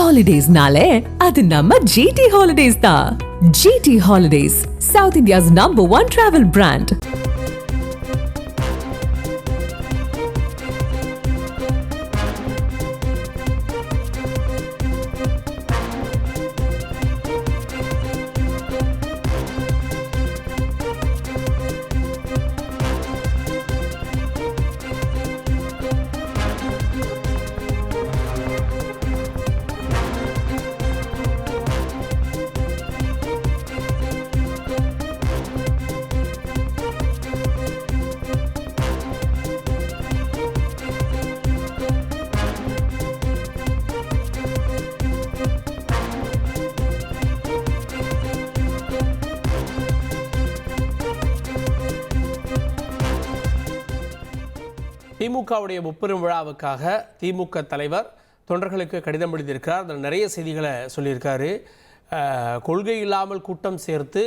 Holidays-nale, அது நம்ம GT Holidays தான். GT Holidays, South India's #1 travel brand. திமுகவுடைய முப்பெரும் விழாவுக்காக திமுக தலைவர் தொண்டர்களுக்கு கடிதம் எழுதியிருக்கிறார். அதில் நிறைய செய்திகளை சொல்லியிருக்காரு. கொள்கை இல்லாமல் கூட்டம் சேர்த்து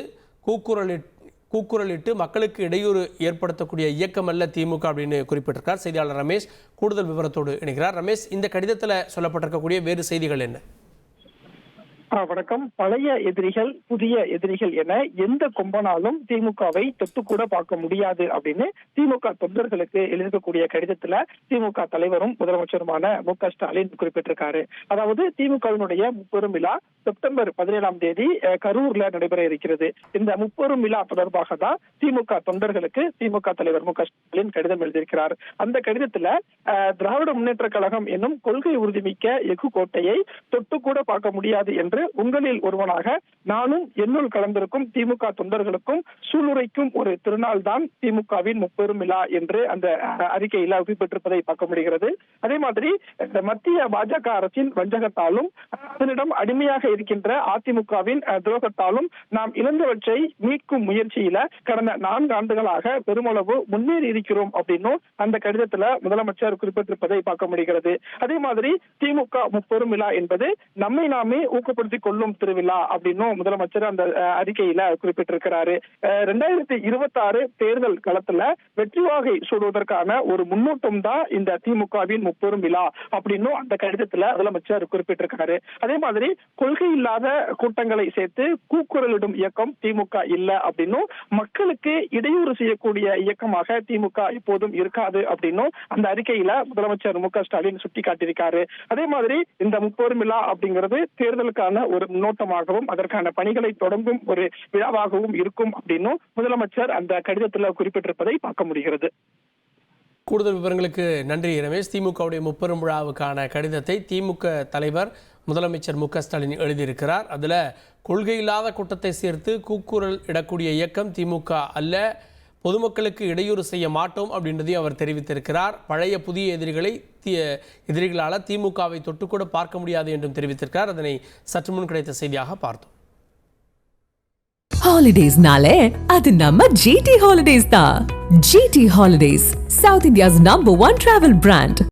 கூக்குரலிட்டு மக்களுக்கு இடையூறு ஏற்படுத்தக்கூடிய இயக்கம் அல்ல திமுக அப்படின்னு குறிப்பிட்டிருக்கார். செய்தியாளர் ரமேஷ் கூடுதல் விவரத்தோடு இணைக்கிறார். ரமேஷ், இந்த கடிதத்தில் சொல்லப்பட்டிருக்கக்கூடிய வேறு செய்திகள் என்ன? வணக்கம். பழைய எதிரிகள் புதிய எதிரிகள் என எந்த கொம்பனாலும் திமுகவை தொட்டு கூட பார்க்க முடியாது அப்படின்னு திமுக தொண்டர்களுக்கு எழுதக்கூடிய கடிதத்துல திமுக தலைவரும் முதலமைச்சருமான மு.க. ஸ்டாலின் குறிப்பிட்டிருக்காரு. அதாவது திமுகவினுடைய முப்பெரும் விழா செப்டம்பர் 17ஆம் தேதி கரூர்ல நடைபெற இருக்கிறது. இந்த முப்பெரும் விழா தொடர்பாக தான் திமுக தொண்டர்களுக்கு திமுக தலைவர் மு.க. ஸ்டாலின் கடிதம் எழுதியிருக்கிறார். அந்த கடிதத்துல திராவிட முன்னேற்ற கழகம் என்னும் கொள்கை உறுதிமிக்க எஃகு கோட்டையை தொட்டு கூட பார்க்க முடியாது என்று உங்களில் ஒருவனாக நானும் என்னுள் கலந்திருக்கும் திமுக தொண்டர்களுக்கும் சூளுரைக்கும் ஒரு திருநாள் தான் திமுகவின் முப்பெரும் விழா என்று அந்த அறிக்கையில குறிப்பிட்டிருப்பதை பார்க்க முடிகிறது. அதே மாதிரி மத்திய பாஜக அரசின் வஞ்சகத்தாலும் அதனிடம் அடிமையாக இருக்கின்ற அதிமுகவின் துரோகத்தாலும் நாம் இழந்தவற்றை மீட்கும் முயற்சியில கடந்த 4 ஆண்டுகளாக பெருமளவு முன்னேறி இருக்கிறோம் அப்படின்னும் அந்த கடிதத்துல முதலமைச்சர் குறிப்பிட்டிருப்பதை பார்க்க முடிகிறது. அதே மாதிரி திமுக முப்பெரும் விழா என்பது நம்மை நாமே ஊக்கப்படுத்திக் கொள்ளும் திருவிழா அப்படின்னும் முதலமைச்சர் அந்த அறிக்கையில குறிப்பிட்டிருக்கிறாரு. 2026 தேர்தல் களத்துல வெற்றி வாகை சூடுவதற்கான ஒரு முன்னோட்டம் தான் இந்த திமுகவின் முப்பெரும் விழா அப்படின்னும் அந்த கடிதத்துல முதலமைச்சர் குறிப்பிட்டிருக்காரு. அதே மாதிரி கொள்கை இல்லாத கூட்டங்களை சேர்த்து கூக்குரலிடும் இயக்கம் திமுக இல்ல அப்படின்னும் மக்களுக்கு இடையூறு செய்யக்கூடிய இயக்கமாக திமுக எப்போதும் இருக்காது அப்படின்னும் அந்த அறிக்கையில முதலமைச்சர் மு.க. ஸ்டாலின் சுட்டிக்காட்டியிருக்காரு. அதே மாதிரி இந்த முப்பெரும் விழா அப்படிங்கிறது தேர்தலுக்கான ஒரு முன்னோட்டமாகவும் அதற்கான பணிகளை தொடங்கும் ஒரு விழாவாகவும் இருக்கும் அப்படின்னும் முதலமைச்சர் அந்த கடிதத்தில் குறிப்பிட்டிருப்பதை பார்க்க முடிகிறது. கூடுதல் விவரங்களுக்கு நன்றி ரமேஷ். திமுகவுடைய முப்பெரும் விழாவுக்கான கடிதத்தை திமுக தலைவர் முதலமைச்சர் மு.க. ஸ்டாலின் எழுதியிருக்கிறார். அதில் கொள்கை இல்லாத கூட்டத்தை சேர்த்து கூக்குரல் இடக்கூடிய இயக்கம் திமுக அல்ல, பொதுமக்களுக்கு இடையூறு செய்ய மாட்டோம் அப்படின்றதையும் அவர் தெரிவித்திருக்கிறார். பழைய புதிய எதிரிகளால் திமுகவை தொட்டுக்கூட பார்க்க முடியாது என்றும் தெரிவித்திருக்கிறார். அதனை சற்று முன் கிடைத்த செய்தியாக பார்த்தோம். Holidays-nale, அது நம்ம GT Holidays தான். GT Holidays, South India's #1 travel brand.